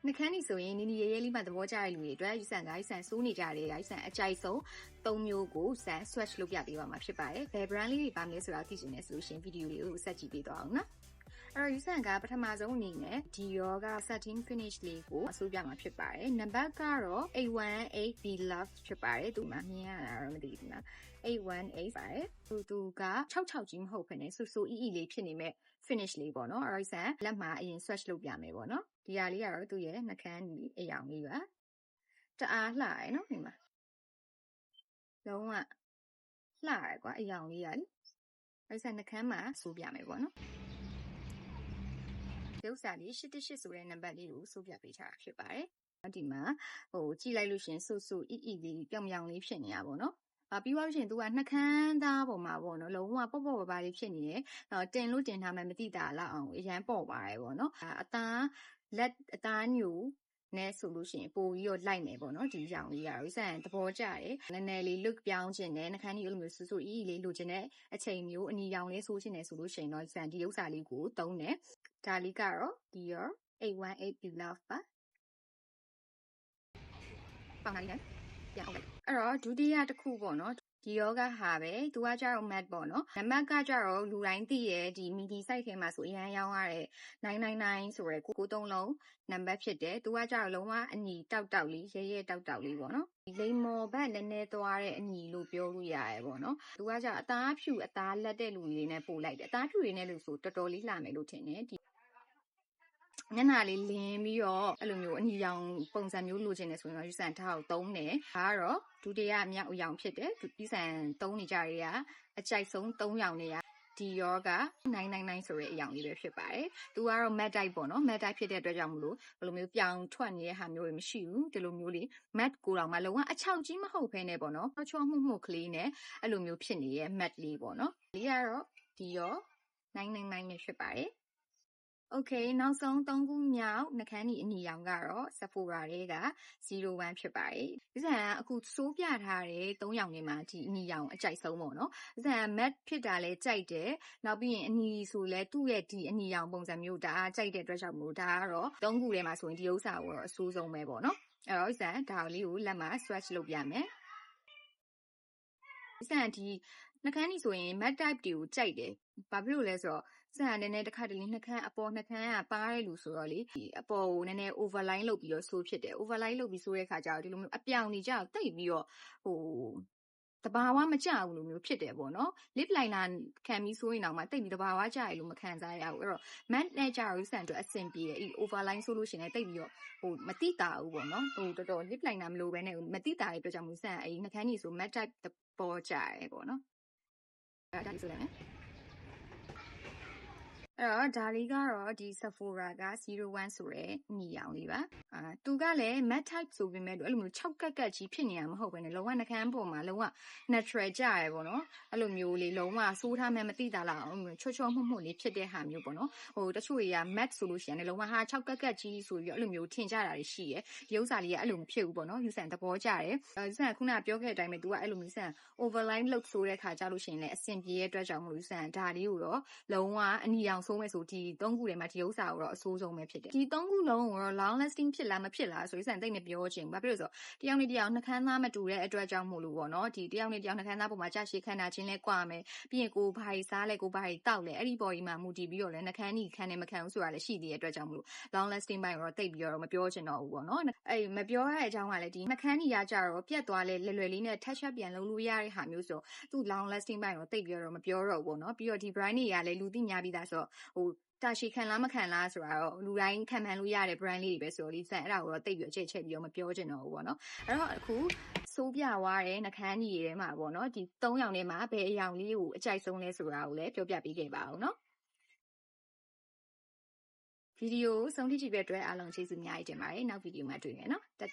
နှခမ်းနီဆိုရင်နီနီရဲရဲလေးမှသဘောကျတဲ့လူတွေအတွက်ယူဆန်စိုးနေကြတယ်ယူဆန်အကြိုက်ဆုံး၃မျိုးကိုဆန် swatch လုပ်ပြပေးပါမှာဖြစ်ပါတယ်ဘယ် brand လေးတွေပါမလဲဆိုတာသိချင်တယ်ဆိုလို့ရှင်ဗီဒီယိုလေးကိုဆက်ကြည့်ပေးသွားအောင်နော်အဲ့တော့ယူဆန်ကပထမဆုံးအနေနဲ့ဒီ Dior က satin finish လေးကိုအစိုးပြမှာဖြစ်ပါတယ်နံပါတ်ကတော့818 be love ဖြစ်ပါတယ်သူမှမြင်ရတာတော့မသိဘူးနော်818ပါတယ်သူက66ကြီးမဟုတ်ဘဲနဲ့ဆူအီလေးဖြစ်နေမဲ့ finish လေးပေါ့နော်အဲ့တော့ယူဆန်လက်မှာအရင် swatch လုပ်ပြမယ်ပေါ့နော်ဒီဟာလေးကတော့သူ့ရဲ့နှခမ်းနီအယောင်လေးပါတအားလှရယ်နော်ဒီမှာလုံးဝလှရယ်ကွာအယောင်လေးရလေအဲ့ဒါနှခမ်းမှာစိုးပြမယ်ပေါ့နော်ဒီဥစ္စာလေး88ဆိုတဲ့နံပါတ်လေးကိုစိုးပြပေးထားတာဖြစ်ပါတယ်ဒီမှာကြည့်လိုက်လို့ရှင်ဆူအီလေးပြောင်ပြောင်လေးဖြစ်နေတာပေါ့နော်ပြီးသွားလို့ရှိရင် तू ကနှခမ်းသားပေါ်မှာပေါ့နော်လုံးဝပေါ့ပါလေးဖြစ်နေတယ်တင်လို့တင်ထားမှမသိတာလောက်အောင်အရန်ပေါ့ပါတယ်ပေါ့နော်အသားညူနဲ့ဆိုလို့ရှိရင်ပို့ပြီးတော့လိုက်မယ်ပေါ့နော်ဒီရောင်လေးကတော့စံသဘောကျတယ်နည်းနည်းလေး look ပြောင်းခြင်းနဲ့နှခမ်းကြီးအဲ့လိုမျိုးဆူအီလေးလိုချင်တဲ့အချိန်မျိုးအနီရောင်လေးဆိုးခြင်းနဲ့ဆိုလို့ရှိရင်တော့စံဒီဥစ္စာလေးကိုသုံးတယ်ဒါလေးကတော့ Dior 818 be love ပါပေါင်လာလေးပြန်အောင်လိုက်အဲ့တော့ဒုတိယတစ်ခုပေါ့နော်ဒီယောဂဟာပဲသူကကြတော့ matte ပေါ့နော်နံပါတ်ကကြတော့လူတိုင်းသိရဲ့ဒီ midi size ထဲမှာဆိုအရန်ရောင်းရတဲ့999ဆိုရဲ93လုံးနံပါတ်ဖြစ်တယ်သူကကြတော့လုံးဝအညီတောက်လေးရဲတောက်လေးပေါ့နော်ဒီလိမ္မော်ဘက်နည်းနည်းသွားတဲ့အညီလို့ပြောလို့ရတယ်ပေါ့နော်သူကကြတော့အသားဖြူအသားလက်တဲ့လူတွေနဲ့ပို့လိုက်တယ်အသားဖြူတွေနဲ့လို့ဆိုတော်တော်လေးလှမယ်လို့ထင်တယ်ဒီညနာလေးလင်းပြီးတော့အဲ့လိုမျိုးအညီရောင်ပုံစံမျိုးလိုချင်တယ်ဆိုရင်တော့ယူဆန်ထားကိုသုံးတယ်ဒါကတော့ဒုတိယမြောက်အရောင်ဖြစ်တယ်ယူဆန်သုံးနေကြတွေကအကြိုက်ဆုံး3ရောင်တွေကDior က999ဆိုတဲ့အရောင်လေးပဲဖြစ်ပါတယ်သူကတော့ matte type ပေါ့နော် matte type ဖြစ်တဲ့အတွက်ကြောင့်မလို့ဘယ်လိုမျိုးပြောင်းထွက်နေတဲ့ဟာမျိုးတွေမရှိဘူးဒီလိုမျိုးလေး matte ကိုတောင်မှလုံးဝအချောက်ကြီးမဟုတ်ဘဲနဲ့ပေါ့နော်ချောမှုကလေးနဲ့အဲ့လိုမျိုးဖြစ်နေတဲ့ matte လေးပေါ့နော်ဒီကတော့ Dior 999ပဲဖြစ်ပါတယ်Okay နောက်ဆုံး3ခုမြောက်နှခမ်းနီအနီရောင်ကတော့ Sephora တွေက01ဖြစ်ပါတယ်။ဒီစံအခုစိုးပြထားတဲ့3ရောင်တွေမှာဒီအနီရောင်အကြိုက်ဆုံးပေါ့နော်။ဒီစံ matte ဖြစ်တာလဲကြိုက်တယ်။နောက်ပြီးရင်အနီဆိုလဲသူ့ရဲ့ဒီအနီရောင်ပုံစံမျိုးဒါကြိုက်တဲ့အတွက်ကြောင့်မို့ဒါကတော့3ခုထဲမှာဆိုရင်ဒီဥစ္စာကိုတော့အဆိုးဆုံးပဲပေါ့နော်။အဲ့တော့ဒီစံဒါလေးကိုလက်မှာ swatch လုပ်ပြမယ်။ဒီစံဒီနှခမ်းနီဆိုရင် matte type တွေကိုကြိုက်တယ်။ဘာဖြစ်လို့လဲဆိုတော့စံနည်းနည်းတစ်ခါတလေနှခမ်းအပေါ်နှခမ်းကပါးတဲ့လူဆိုတော့လေဒီအပေါ်ကိုနည်းနည်း overline လုပ်ပြီးတော့ဆိုးဖြစ်တယ် overline လုပ်ပြီးဆိုးတဲ့ခါကျတော့ဒီလိုမျိုးအပြောင်နေကြတော့တိတ်ပြီးတော့တဘာဝမကြဘူးလို့မျိုးဖြစ်တယ်ပေါ့နော် lip liner ခံပြီးဆိုရင်တော့မှတိတ်ပြီးတဘာဝကြရလို့မခံစားရဘူးအဲ့တော့ matte နဲ့ကြတော့စံအတွက်အဆင်ပြေတယ် overline ဆိုလို့ရှိရင်တိတ်ပြီးတော့မတိတာဘူးပေါ့နော်တော်တော် lip liner မလိုဘဲနဲ့မတိတာတဲ့အတွက်ကြောင့်မို့စံနှခမ်းကြီးဆို matte type ပေါ်ကြရပေါ့နော်အဲ့ဒါဆိုလည်းအဲ့တော့ဒါလေးကတော့ဒီ Sephora က01ဆိုတဲ့ညီရောင်လေးပါသူကလည်း matte type ဆိုပေမဲ့အဲ့လိုမျိုး6ကက်ကက်ကြီးဖြစ်နေတာမဟုတ်ဘဲနဲ့လုံးဝနှခမ်းပေါ်မှာလုံးဝ natural ကြရပေါ့နော်အဲ့လိုမျိုးလေးလုံးဝဆိုးထားမှမသိတာလားချောမှုလေးဖြစ်တဲ့ဟာမျိုးပေါ့နော်တချို့တွေက matte ဆိုလို့ရှိရင်လည်းလုံးဝဟာ6ကက်ကက်ကြီးဆိုပြီးတော့အဲ့လိုမျိုးထင်ကြတာတွေရှိတယ်ဒီဥစ္စာလေးကအဲ့လိုမဖြစ်ဘူးပေါ့နော်ယူဆန်သဘောကျတယ်ယူဆန်ခုနပြောခဲ့တဲ့အတိုင်းပဲ तू ကအဲ့လိုမျိုးဆန် overline လုပ်ဆိုတဲ့ခါကြလို့ရှိရင်လည်းအဆင်ပြေတဲ့အတွက်ကြောင့်မလို့ယူဆန်ဒါလေးကိုတော့လုံးဝအနီရောင်ဆိုးမဲ့ဆိုဒီ3ခုထဲမှာဒီဥစ္စာကိုတော့အဆိုးဆုံးပဲဖြစ်တယ်ဒီ3ခုလုံးကိုတော့ long lasting ဖြစ်လားမဖြစ်လားဆိုရင်စံတိတ်မပြောချင်ဘူးဘာဖြစ်လို့ဆိုတော့တယောက်နဲ့တယောက်နှခမ်းသားမတူတဲ့အတွက်ကြောင့်မို့လို့ပေါ့နော်ဒီတယောက်နဲ့တယောက်နှခမ်းသားပေါ်မှာကြာရှည်ခန္ဓာချင်းလဲကွာမယ်ပြီးရင်ကိုဘာကြီးစားလဲကိုဘာကြီးတောက်လဲအဲ့ဒီပေါ်ကြီးမှာမူတည်ပြီးတော့လဲနှခမ်းနီခံတယ်မခံဘူးဆိုတာလည်းရှိသေးတဲ့အတွက်ကြောင့်မို့လို့ long lasting ဘိုင်းတော့တိတ်ပြီးတော့မပြောချင်တော့ဘူးပေါ့နော်အဲ့မပြောရတဲ့အကြောင်းကလည်းဒီနှခမ်းနီရကြတော့ပြတ်သွားလဲလွယ်လေးနဲ့ touch up ပြန်လုပ်လို့ရတဲ့ဟာမျိုးဆိုသူ long lasting ဘိုင်းတော့တိတ်ပြီးတော့မပြောတော့ဘူးပေါ့နော်ပြီးတော့ဒီ brand တွေကလည်းလူသိများပြီးသားဆိုတော့တာရှည်ခံလားမခံလားဆိုတာတော့လူတိုင်းခံမှန်းလို့ရတဲ့ brand လေးတွေပဲဆိုတော့ဒီစံအဲ့ဒါကိုတော့တိတ်ပြီးအချက်ချက်ပြီးတော့မပြောချင်တော့ဘူးပေါ့နော်အဲ့တော့အခုစိုးပြသွားတဲ့နှခမ်းကြီးတွေထဲမှာပေါ့နော်ဒီ3ရောင်ထဲမှာဘယ်အရောင်လေးကိုအကြိုက်ဆုံးလဲဆိုတာကိုလည်းပြောပြပေးခဲ့ပါအောင်နော်ဗီဒီယိုဆုံးထိကြည့်တဲ့အတွက်အားလုံးကျေးဇူးအများကြီးတင်ပါတယ်နောက်ဗီဒီယိုမှာတွေ့မယ်နော်တတ်